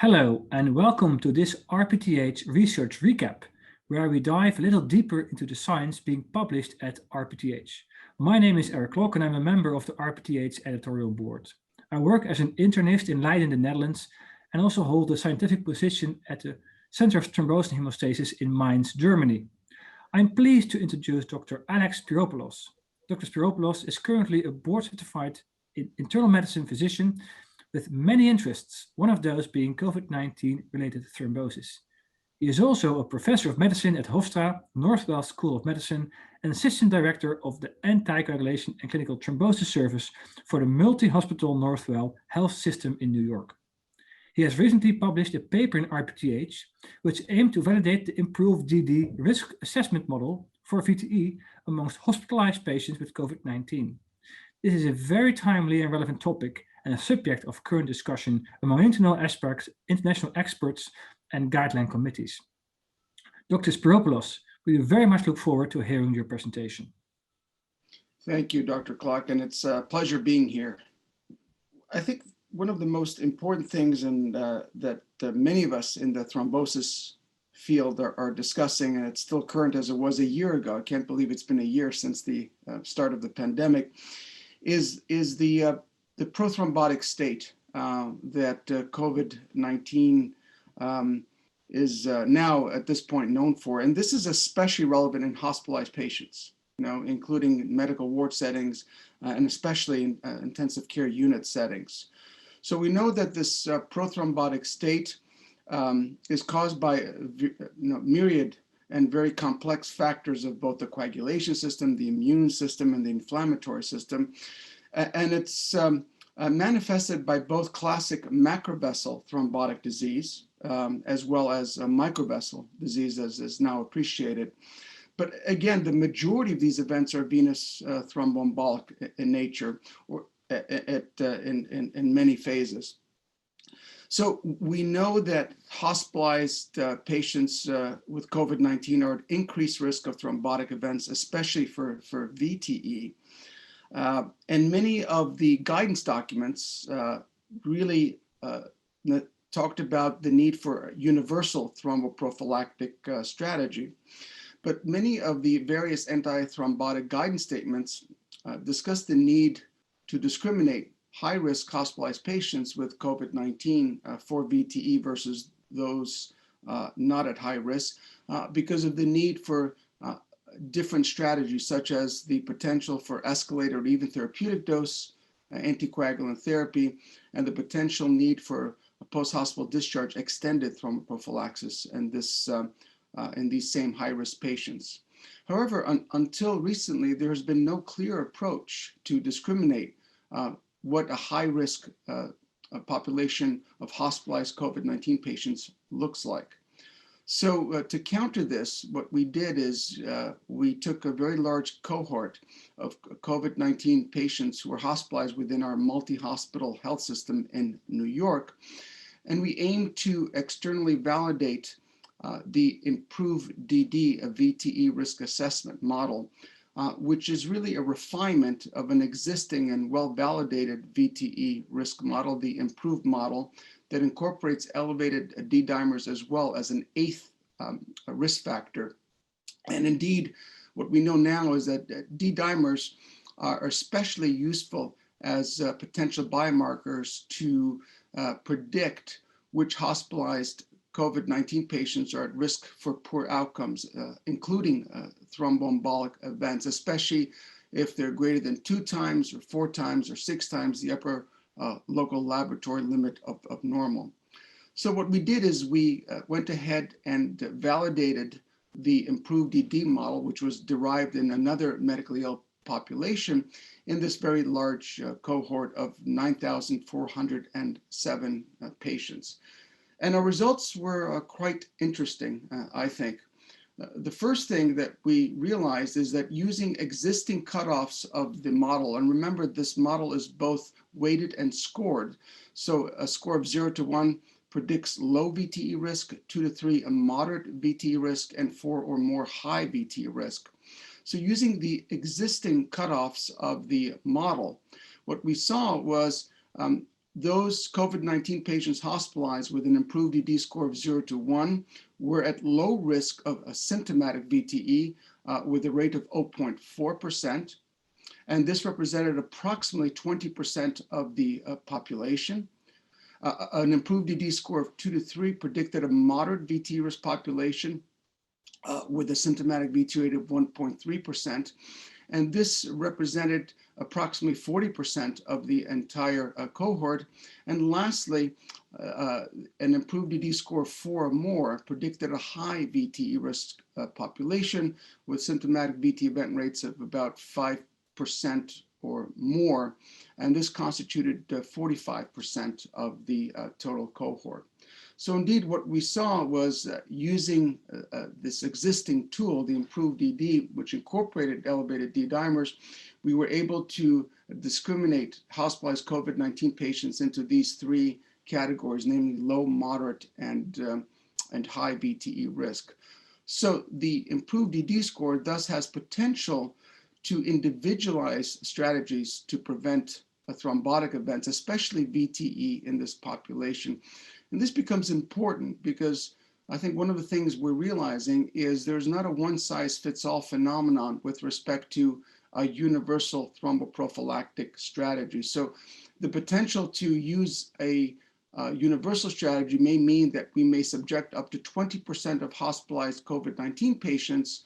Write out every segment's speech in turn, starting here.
Hello and welcome to this RPTH Research Recap, where we dive a little deeper into the science being published at RPTH. My name is Eric Klok and I'm a member of the RPTH editorial board. I work as an internist in Leiden, the Netherlands, and also hold a scientific position at the Center of Thrombosis and Hemostasis in Mainz, Germany. I'm pleased to introduce Dr. Alex Spiropoulos. Dr. Spiropoulos is currently a board-certified internal medicine physician with many interests, one of those being COVID-19 related thrombosis. He is also a professor of medicine at Hofstra, Northwell School of Medicine, and assistant director of the Anticoagulation and Clinical Thrombosis Service for the multi-hospital Northwell Health System in New York. He has recently published a paper in RPTH, which aimed to validate the improved DD risk assessment model for VTE amongst hospitalized patients with COVID-19. This is a very timely and relevant topic and a subject of current discussion among international experts and guideline committees. Dr. Spiropoulos, we very much look forward to hearing your presentation. Thank you, Dr. Clark, and it's a pleasure being here. I think one of the most important things that many of us in the thrombosis field are discussing, and it's still current as it was a year ago, I can't believe it's been a year since the start of the pandemic, is the prothrombotic state that COVID-19 is now at this point known for. And this is especially relevant in hospitalized patients, including medical ward settings and especially in intensive care unit settings. So we know that this prothrombotic state is caused by myriad and very complex factors of both the coagulation system, the immune system, and the inflammatory system. And it's manifested by both classic macrovessel thrombotic disease as well as microvessel disease, as is now appreciated. But again, the majority of these events are venous thromboembolic in nature, or in many phases. So we know that hospitalized patients with COVID-19 are at increased risk of thrombotic events, especially for VTE. And many of the guidance documents really talked about the need for a universal thromboprophylactic strategy. But many of the various anti-thrombotic guidance statements discuss the need to discriminate high-risk hospitalized patients with COVID-19 for VTE versus those not at high risk because of the need for different strategies, such as the potential for escalated or even therapeutic dose anticoagulant therapy, and the potential need for a post-hospital discharge extended thromboprophylaxis in these same high-risk patients. However, until recently, there has been no clear approach to discriminate what a high-risk population of hospitalized COVID-19 patients looks like. So to counter this, what we did is we took a very large cohort of COVID-19 patients who were hospitalized within our multi-hospital health system in New York, and we aimed to externally validate the improved DD, a VTE risk assessment model, which is really a refinement of an existing and well-validated VTE risk model, the improved model, that incorporates elevated D-dimers as well as an eighth risk factor. And indeed, what we know now is that D-dimers are especially useful as potential biomarkers to predict which hospitalized COVID-19 patients are at risk for poor outcomes, including thromboembolic events, especially if they're greater than 2 times or 4 times or 6 times the upper local laboratory limit of normal. So what we did is we went ahead and validated the improved DD model, which was derived in another medically ill population in this very large cohort of 9,407 patients. And our results were quite interesting, I think. The first thing that we realized is that using existing cutoffs of the model, and remember this model is both weighted and scored. So a score of 0 to 1 predicts low VTE risk, 2 to 3 a moderate VTE risk, and 4 or more high VTE risk. So using the existing cutoffs of the model, what we saw was those COVID-19 patients hospitalized with an improved ED score of 0 to 1 were at low risk of a symptomatic VTE with a rate of 0.4%. And this represented approximately 20% of the population. An improved ED score of 2 to 3 predicted a moderate VTE risk population with a symptomatic VTE rate of 1.3%. And this represented approximately 40% of the entire cohort. And lastly, an improved ED score of 4 or more predicted a high VTE risk population with symptomatic VTE event rates of about 5% or more. And this constituted 45% of the total cohort. So indeed, what we saw was using this existing tool, the improved ED, which incorporated elevated D dimers, we were able to discriminate hospitalized COVID-19 patients into these 3 categories, namely low, moderate, and high VTE risk. So the improved ED score thus has potential to individualize strategies to prevent thrombotic events, especially VTE in this population. And this becomes important because I think one of the things we're realizing is there's not a one-size-fits-all phenomenon with respect to a universal thromboprophylactic strategy. So the potential to use a universal strategy may mean that we may subject up to 20% of hospitalized COVID-19 patients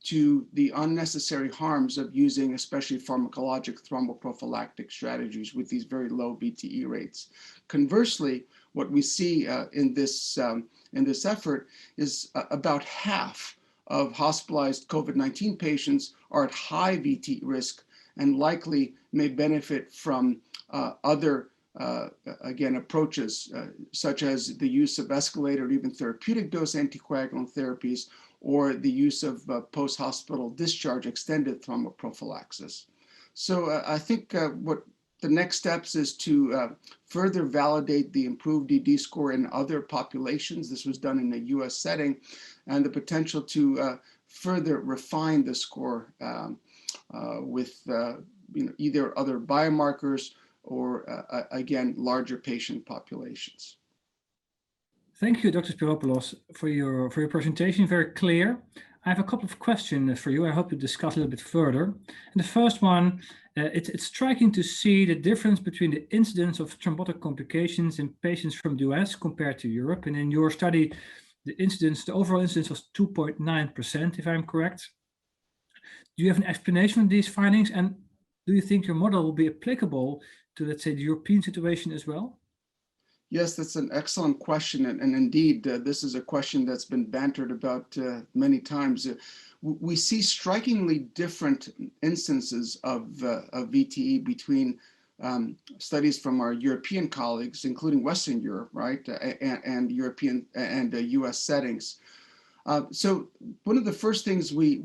to the unnecessary harms of using especially pharmacologic thromboprophylactic strategies with these very low VTE rates. Conversely, what we see in this effort is about half of hospitalized COVID-19 patients are at high VTE risk and likely may benefit from other again, approaches such as the use of escalated or even therapeutic dose anticoagulant therapies or the use of post-hospital discharge extended thromboprophylaxis. So I think what the next steps is to further validate the improved ED score in other populations. This was done in a US setting, and the potential to further refine the score with either other biomarkers or again, larger patient populations. Thank you, Dr. Spiropoulos, for your presentation. Very clear. I have a couple of questions for you. I hope to discuss a little bit further. And the first one, it's striking to see the difference between the incidence of thrombotic complications in patients from the US compared to Europe. And in your study, the overall incidence was 2.9%, if I'm correct. Do you have an explanation of these findings? And do you think your model will be applicable to, let's say, the European situation as well? Yes, that's an excellent question. And indeed, this is a question that's been bantered about many times. We see strikingly different instances of VTE between studies from our European colleagues, including Western Europe, right, and European and US settings. So one of the first things we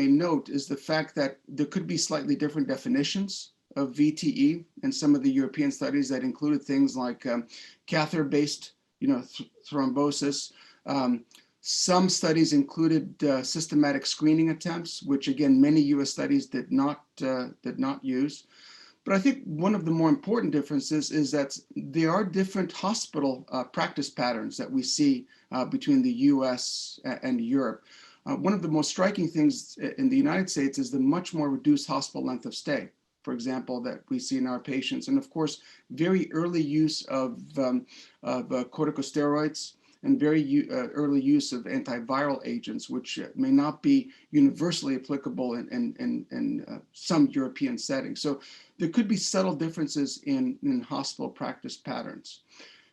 may note is the fact that there could be slightly different definitions of VTE in some of the European studies that included things like catheter-based, thrombosis. Some studies included systematic screening attempts, which again many U.S. studies did not use. But I think one of the more important differences is that there are different hospital practice patterns that we see between the US and Europe. One of the most striking things in the United States is the much more reduced hospital length of stay, for example, that we see in our patients. And of course, very early use of corticosteroids and very early use of antiviral agents, which may not be universally applicable in some European settings. So there could be subtle differences in hospital practice patterns.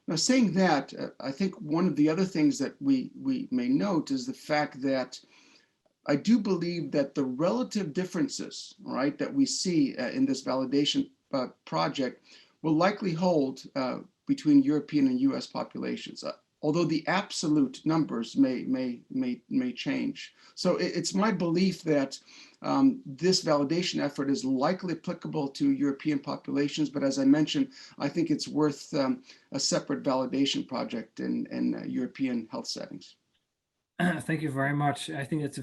Now, saying that, I think one of the other things that we may note is the fact that I do believe that the relative differences, right, that we see in this validation project will likely hold between European and US populations. Although the absolute numbers may change. So it's my belief that this validation effort is likely applicable to European populations, but as I mentioned, I think it's worth a separate validation project in European health settings. Thank you very much. I think that's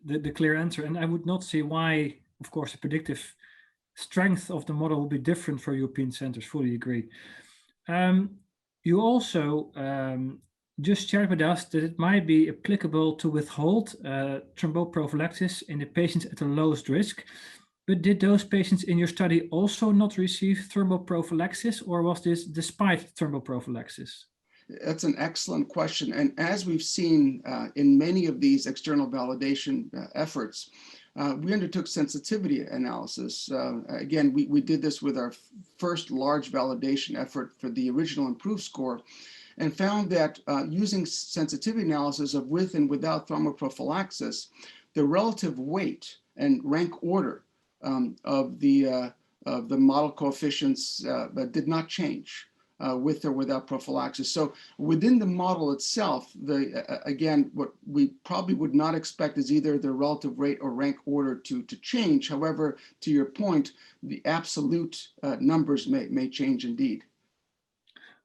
the clear answer, and I would not see why, of course, a predictive strength of the model will be different for European centers. Fully agree. You also just shared with us that it might be applicable to withhold thromboprophylaxis in the patients at the lowest risk. But did those patients in your study also not receive thromboprophylaxis, or was this despite thromboprophylaxis? That's an excellent question. And as we've seen in many of these external validation efforts, we undertook sensitivity analysis. Again, we did this with our first large validation effort for the original improved score, and found that using sensitivity analysis of with and without thromboprophylaxis, the relative weight and rank order of the model coefficients did not change with or without prophylaxis. So within the model itself, again, what we probably would not expect is either the relative rate or rank order to change. However, to your point, the absolute numbers may change indeed.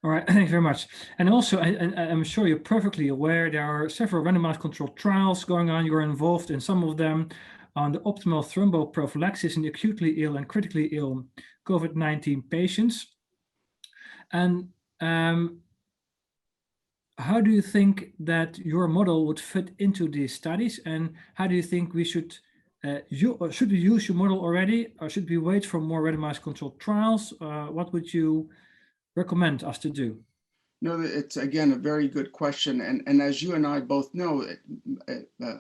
All right, thank you very much. And also, I'm sure you're perfectly aware there are several randomized controlled trials going on. You're involved in some of them on the optimal thromboprophylaxis in acutely ill and critically ill COVID-19 patients. And how do you think that your model would fit into these studies? And how do you think we should we use your model already, or should we wait for more randomized controlled trials? What would you recommend us to do? No, it's again a very good question, and as you and I both know,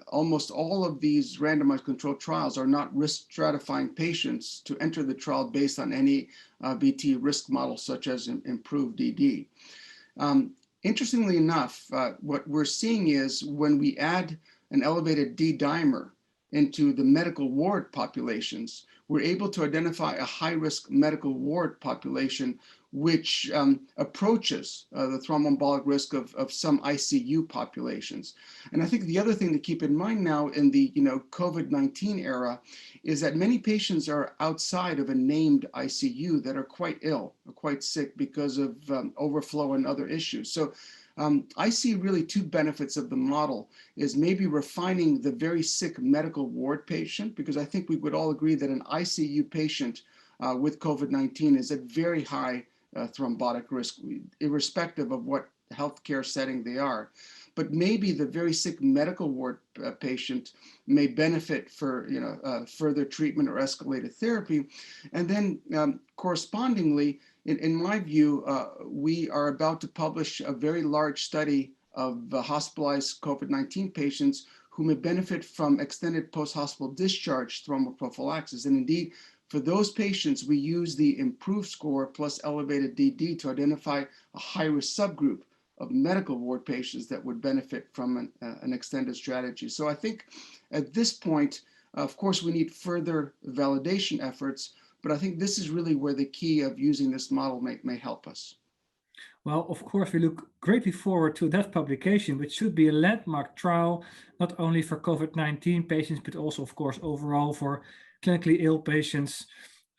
almost all of these randomized controlled trials are not risk stratifying patients to enter the trial based on any VTE risk model such as improved DD. Interestingly enough, what we're seeing is when we add an elevated D dimer into the medical ward populations, we're able to identify a high-risk medical ward population which approaches the thromboembolic risk of some ICU populations. And I think the other thing to keep in mind now in the COVID-19 era is that many patients are outside of a named ICU that are quite ill, or quite sick because of overflow and other issues. So I see really two benefits of the model is maybe refining the very sick medical ward patient, because I think we would all agree that an ICU patient with COVID-19 is at very high thrombotic risk, irrespective of what healthcare setting they are. But maybe the very sick medical ward patient may benefit for further treatment or escalated therapy. And then correspondingly, in my view, we are about to publish a very large study of hospitalized COVID-19 patients who may benefit from extended post-hospital discharge thromboprophylaxis. And indeed, for those patients, we use the improved score plus elevated DD to identify a high-risk subgroup of medical ward patients that would benefit from an extended strategy. So I think at this point, of course, we need further validation efforts, but I think this is really where the key of using this model may help us. Well, of course, we look greatly forward to that publication, which should be a landmark trial, not only for COVID-19 patients, but also, of course, overall for clinically ill patients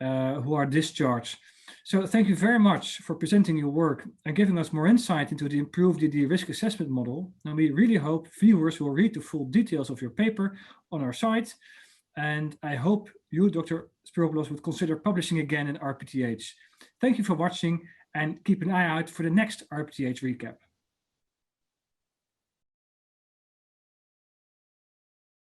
who are discharged. So thank you very much for presenting your work and giving us more insight into the improved DD risk assessment model. And we really hope viewers will read the full details of your paper on our site. And I hope you, Dr. Spiropoulos, would consider publishing again in RPTH. Thank you for watching, and keep an eye out for the next RPTH recap.